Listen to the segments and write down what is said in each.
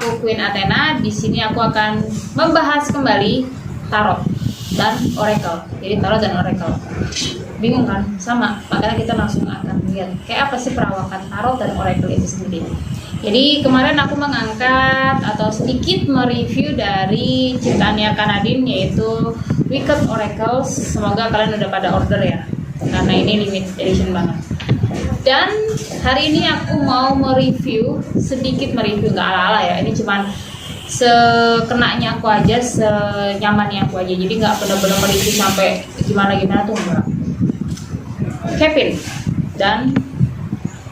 aku Queen Athena. Di sini aku akan membahas kembali tarot dan oracle. Jadi tarot dan oracle. Bingung kan? Sama. Makanya kita langsung akan lihat kayak apa sih perawakan tarot dan oracle itu sendiri. Jadi kemarin aku mengangkat atau sedikit mereview dari ciptaannya Kanadin, yaitu Wicked Oracles. Semoga kalian udah pada order ya, karena ini limited edition banget. Dan hari ini aku mau sedikit mereview, nggak ala-ala ya, ini cuman sekenanya aku aja, senyamannya aku aja, jadi nggak benar-benar mereview sampai gimana-gimana tuh enggak. Kevin dan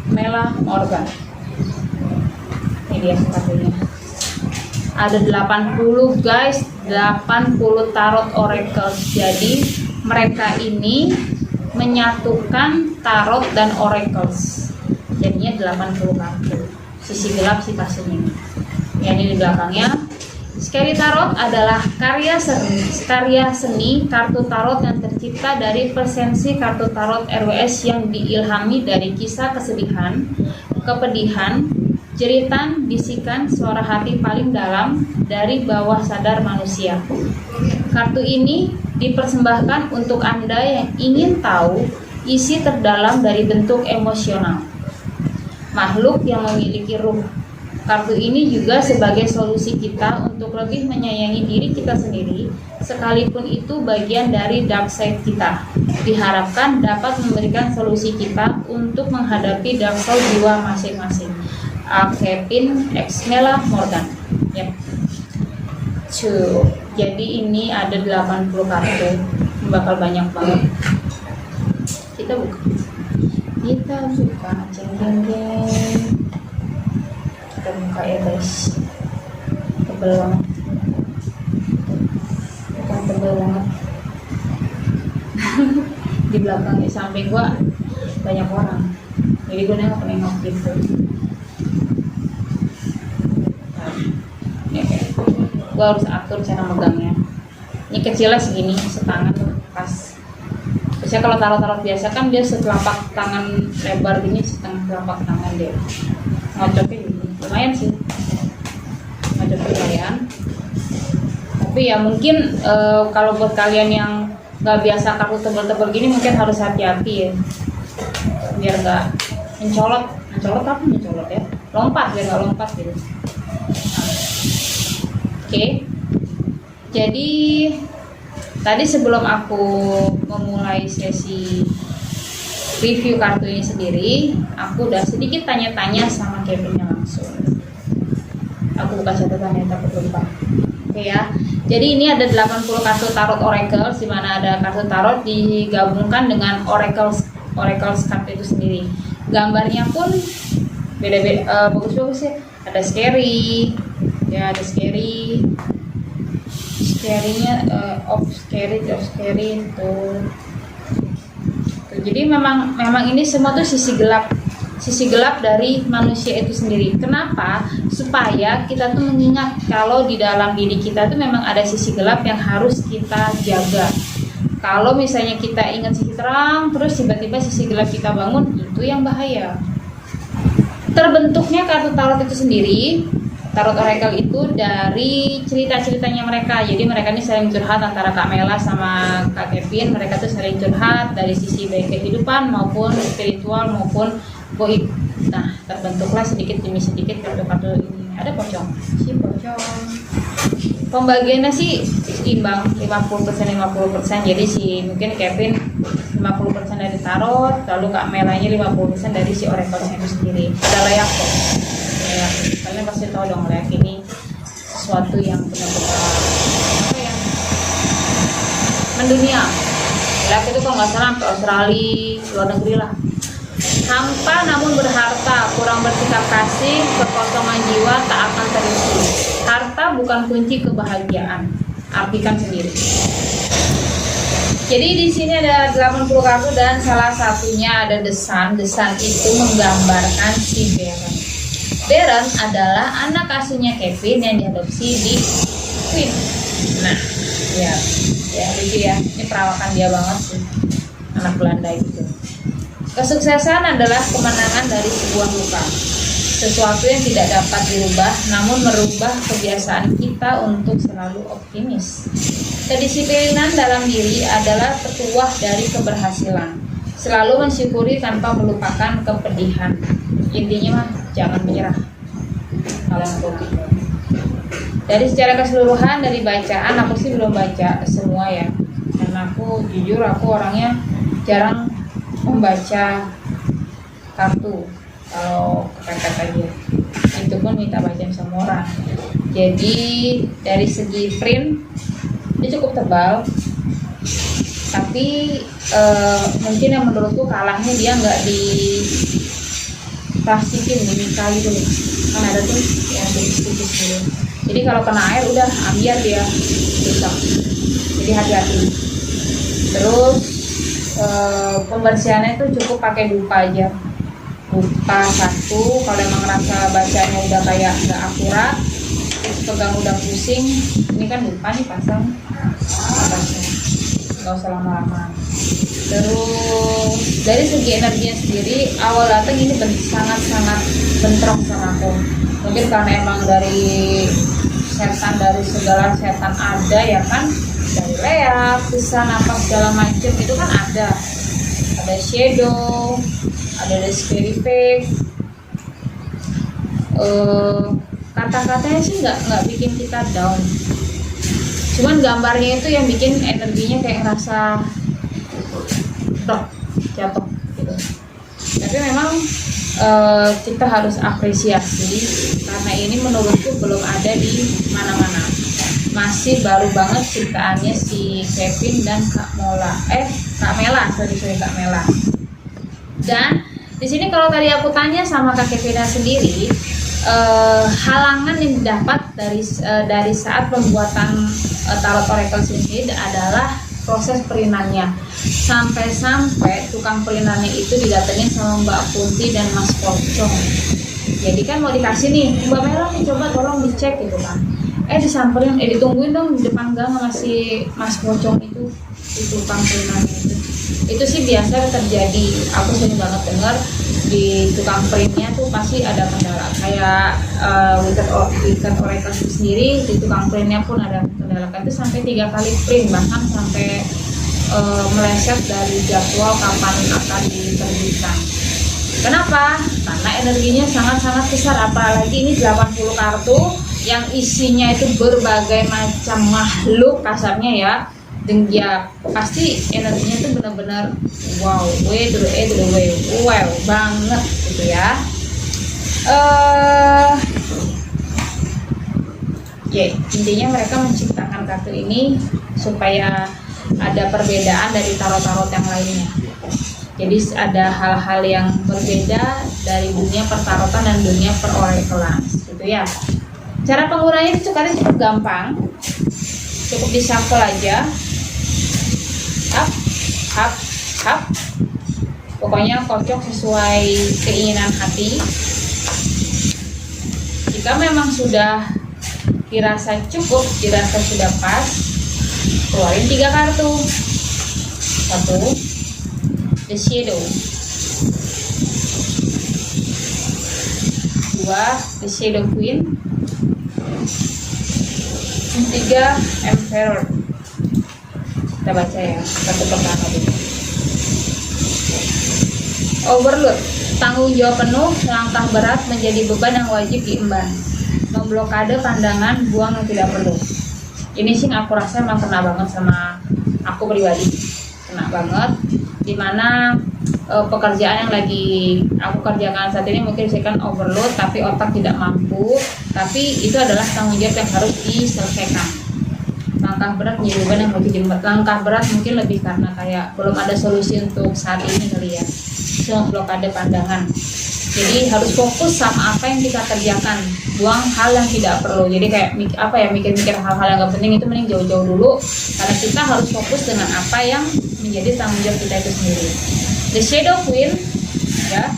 Mela Morgan, ini dia kartunya. Ada 80 guys, 80 tarot oracles. Jadi mereka ini menyatukan tarot dan oracles, jadinya 80 kartu. Sisi gelap sih kasihnya ini. Ya, ini di belakangnya. Scary Tarot adalah karya seni kartu tarot yang tercipta dari presensi kartu tarot RWS yang diilhami dari kisah kesedihan, kepedihan, jeritan, bisikan, suara hati paling dalam dari bawah sadar manusia. Kartu ini dipersembahkan untuk Anda yang ingin tahu isi terdalam dari bentuk emosional makhluk yang memiliki ruh. Kartu ini juga sebagai solusi kita untuk lebih menyayangi diri kita sendiri, sekalipun itu bagian dari dark side kita. Diharapkan dapat memberikan solusi kita untuk menghadapi dark side jiwa masing-masing. Kevin X Mela Morgan. Yep. Jadi ini ada 80 kartu, bakal banyak banget. Kita buka, jeng. Kita buka ya guys. Tebel banget, bukan tebel banget. Di belakang, di samping gua banyak orang, jadi gue nengok gitu. Gue harus atur cara megangnya. Ini kecilnya segini, setangan pas. Biasanya kalau tarot-tarot biasa kan dia setelapak tangan lebar gini, setengah telapak tangan dia. Ngocoknya gini, lumayan sih. Ngocoknya lumayan. Tapi ya mungkin kalau buat kalian yang nggak biasa kartu tebal-tebal gini mungkin harus hati-hati ya. Biar nggak mencolot ya. Lompat biar nggak lompat gitu. Oke, jadi tadi sebelum aku memulai sesi review kartu ini sendiri, aku udah sedikit tanya-tanya sama Kevinnya langsung. Aku buka catatannya takut lupa. Oke ya, jadi ini ada 80 kartu tarot oracles, di mana ada kartu tarot digabungkan dengan oracles kartu itu sendiri. Gambarnya pun beda-beda, bagus-bagus ya. Ada scary. Ya, ada scary-nya of scary tuh. Jadi memang ini semua tuh sisi gelap dari manusia itu sendiri. Kenapa? Supaya kita tuh mengingat kalau di dalam diri kita tuh memang ada sisi gelap yang harus kita jaga. Kalau misalnya kita ingat sisi terang terus tiba-tiba sisi gelap kita bangun, itu yang bahaya. Terbentuknya kartu tarot itu sendiri, tarot oracle itu dari cerita-ceritanya mereka. Jadi mereka ini saling curhat antara Kak Mela sama Kak Kevin. Mereka tuh saling curhat dari sisi baik kehidupan maupun spiritual maupun goib. Nah, terbentuklah sedikit demi sedikit kartu-kartu ini. Ada pocong. Pembagiannya sih imbang 50% Jadi mungkin Kevin 50% dari tarot, lalu Kak Melanya 50% dari si oracle-nya itu sendiri. Ada layak kok. Ya, kalian pasti tahu dong layak ini sesuatu yang benar-benar mendunia. Layak itu kalau nggak salah sampai Australia, luar negeri lah. Hampa namun berharta, kurang bersikap kasih, kekosongan jiwa tak akan terisi. Harta bukan kunci kebahagiaan. Artikan sendiri. Jadi di sini ada 80 kartu dan salah satunya ada The Sun. The Sun itu menggambarkan si Baron. Baron adalah anak asuhnya Kevin yang diadopsi di Queen. Nah, ya lucu ya. Ini perawakan dia banget sih, anak Belanda gitu. Kesuksesan adalah kemenangan dari sebuah luka. sesuatu yang tidak dapat dirubah, namun merubah kebiasaan kita untuk selalu optimis. Kedisiplinan dalam diri adalah petuah dari keberhasilan. Selalu mensyukuri tanpa melupakan kepedihan. Intinya mah jangan menyerah. Kalau aku dari secara keseluruhan dari bacaan, aku sih belum baca semua ya, karena aku jujur aku orangnya jarang membaca kartu. Kalau kepepet aja itu pun minta bacain sama orang. Jadi dari segi print ini cukup tebal, tapi mungkin yang menurutku kalahnya dia nggak di plastikin, di mika gitu nih, kan ada tuh yang tipis-tipis gitu. Jadi kalau kena air udah ambiar dia rusak, jadi hati-hati. Terus pembersihannya itu cukup pakai dupa aja, dupa satu. Kalau emang ngerasa bacanya udah kayak nggak akurat, terus pegang udah pusing, ini kan dupa nih pasang atasnya, nggak usah lama-lama. Terus dari segi energinya sendiri, awal datang ini sangat-sangat bentrok sama aku. Mungkin karena emang dari setan, dari segala setan ada ya kan, dari leak, pesan apa segala macam itu kan ada shadow, ada scary face. Kata-katanya sih nggak bikin kita down, cuman gambarnya itu yang bikin energinya kayak ngerasa drop, jatuh gitu. Tapi memang kita harus apresiasi karena ini menurutku belum ada di mana-mana. Masih baru banget ciptaannya si Kevin dan Kak Mela. Dan di sini kalau tadi aku tanya sama Kak Kevin sendiri, halangan yang didapat dari saat pembuatan tarot oracle ini adalah proses perinannya. Sampai tukang perinannya itu didatengin sama Mbak Kunti dan Mas Pocong. Jadi kan mau dikasih nih, Mbak Mela nih coba tolong dicek gitu kan. Disamperin, ditungguin dong di depan gang sama si Mas Pocong itu, di tukang perinannya itu. Itu sih biasa terjadi. Aku sering banget dengar di tukang printnya tuh pasti ada kendala. Kayak Wicked Oracle sendiri di tukang printnya pun ada kendala. Itu sampai 3 kali print, bahkan sampai meleset dari jadwal kapan akan diterbitkan. Kenapa? Karena energinya sangat-sangat besar. Apalagi ini 80 kartu yang isinya itu berbagai macam makhluk kasarnya ya. Dan ya pasti energinya tuh benar-benar wow banget gitu ya. Intinya mereka menciptakan kartu ini supaya ada perbedaan dari tarot-tarot yang lainnya. Jadi ada hal-hal yang berbeda dari dunia pertarotan dan dunia perorakelan gitu ya. Cara penggunanya itu sekarang cukup gampang, cukup di shuffle aja, up, pokoknya kocok sesuai keinginan hati. Jika memang sudah dirasa cukup, dirasa sudah pas, keluarin 3 kartu. 1, The Shadow. 2, The Shadow Queen. 3, Emperor. Kita baca ya, satu pertama dulu. Overload, tanggung jawab penuh, langkah berat menjadi beban yang wajib diemban. Memblokade pandangan, buang yang tidak perlu. Ini sih aku rasa emang kena banget sama aku pribadi, kena banget. Dimana pekerjaan yang lagi aku kerjakan saat ini mungkin misalkan overload, tapi otak tidak mampu, tapi itu adalah tanggung jawab yang harus diselesaikan. Langkah berat menjadi beban yang wajib diemban. Langkah berat mungkin lebih karena kayak belum ada solusi untuk saat ini kali ya, cuma blokade pandangan. Jadi harus fokus sama apa yang kita kerjakan, buang hal yang tidak perlu. Jadi kayak mikir-mikir hal-hal yang gak penting itu mending jauh-jauh dulu, karena kita harus fokus dengan apa yang menjadi tanggung jawab kita itu sendiri. The Shadow Queen ya,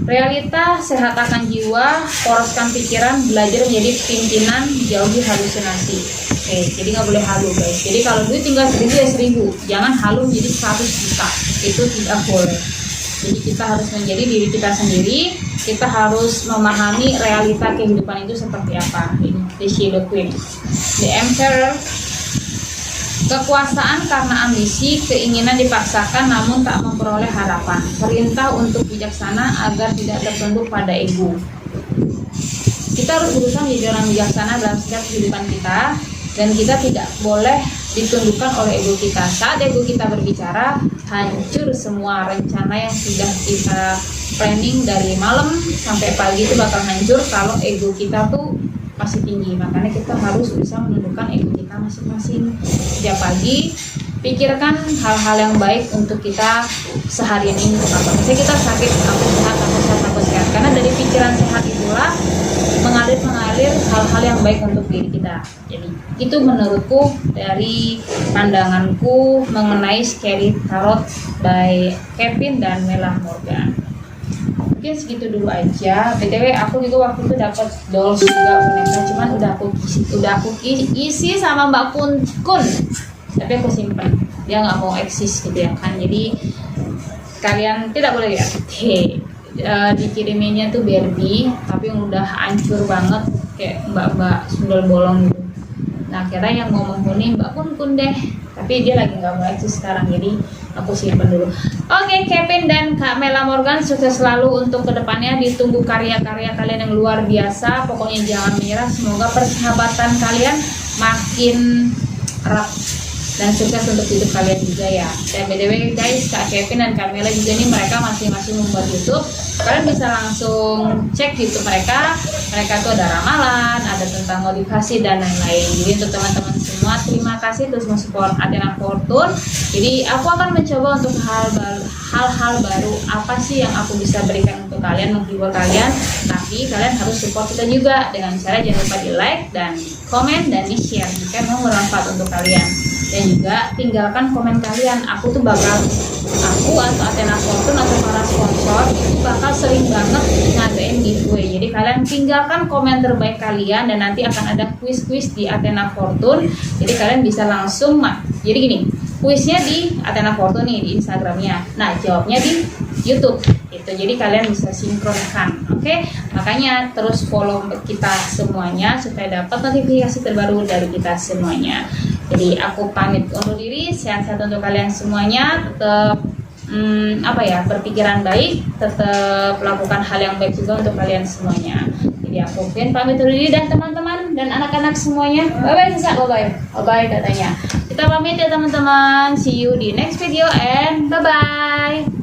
realita, sehatkan jiwa, poroskan pikiran, belajar menjadi pimpinan, jauhi halusinasi. Oke, jadi nggak boleh halu guys. Jadi kalau duit tinggal 1000 ya 1000, jangan halu menjadi 100 juta, itu tidak boleh. Jadi kita harus menjadi diri kita sendiri. Kita harus memahami realita kehidupan itu seperti apa. Ini The Shadow Queen, The Emperor. Kekuasaan karena ambisi, keinginan dipaksakan namun tak memperoleh harapan. Perintah untuk bijaksana agar tidak tertunduk pada ego. Kita harus berusaha menjadi orang bijaksana dalam setiap kehidupan kita, dan kita tidak boleh ditundukkan oleh ego kita. Saat ego kita berbicara, hancur semua rencana yang sudah kita planning dari malam sampai pagi itu bakal hancur kalau ego kita tuh masih tinggi. Makanya kita harus bisa menundukkan ego kita masing-masing. Setiap pagi pikirkan hal-hal yang baik untuk kita seharian ini. Misalnya kita sakit, aku sehat, aku sehat, aku sehat. Karena dari pikiran sehat itulah mengalir hal-hal yang baik untuk diri kita. Jadi itu menurutku dari pandanganku mengenai Scary Tarot by Kevin dan Mela Morgan. Mungkin segitu dulu aja. BTW aku juga waktu itu dapat dolls juga boneka, cuman udah aku isi sama Mbak Kun. Tapi aku simpen, dia nggak mau eksis gitu ya kan. Jadi kalian tidak boleh lihat. Dikiriminnya tuh Barbie, tapi yang udah hancur banget kayak mbak-mbak sundel bolong gitu. Nah akhirnya yang mau menghuni Mbak Kun deh, tapi dia lagi nggak mau eksis sekarang, jadi aku simpen dulu. Oke, Kevin dan Kak Mela Morgan, sukses selalu untuk kedepannya. Ditunggu karya-karya kalian yang luar biasa. Pokoknya jangan menyerah. Semoga persahabatan kalian makin erat dan sukses untuk hidup kalian juga ya. Dan BTW guys, Kak Kevin dan Kak Mela juga ini mereka masing-masing membuat YouTube. Kalian bisa langsung cek YouTube mereka. Mereka tuh ada ramalan, ada tentang motivasi dan lain-lain. Jadi untuk teman-teman semua, terima kasih terus mensupport Athena Fortune. Jadi aku akan mencoba untuk hal-hal baru apa sih yang aku bisa berikan untuk kalian, menghibur kalian. Tapi kalian harus support kita juga dengan cara jangan lupa di like dan komen dan di share jika mau bermanfaat untuk kalian. Dan juga tinggalkan komen kalian. Aku atau Athena Fortune atau para sponsor itu bakal sering banget ngadain giveaway. Jadi kalian tinggalkan komen terbaik kalian dan nanti akan ada quiz di Athena Fortune. Jadi kalian bisa langsung jadi gini, kuisnya di Athena Fortune nih di Instagramnya. Nah jawabnya di YouTube. Itu jadi kalian bisa sinkronkan. Oke? Makanya terus follow kita semuanya supaya dapat notifikasi terbaru dari kita semuanya. Jadi aku pamit undur diri. Sehat-sehat untuk kalian semuanya. Tetap berpikiran baik, tetap lakukan hal yang baik juga untuk kalian semuanya. Jadi aku pamit undur diri dan teman-teman dan anak-anak semuanya. Bye bye katanya. Kita pamit ya teman-teman. See you di next video and bye bye.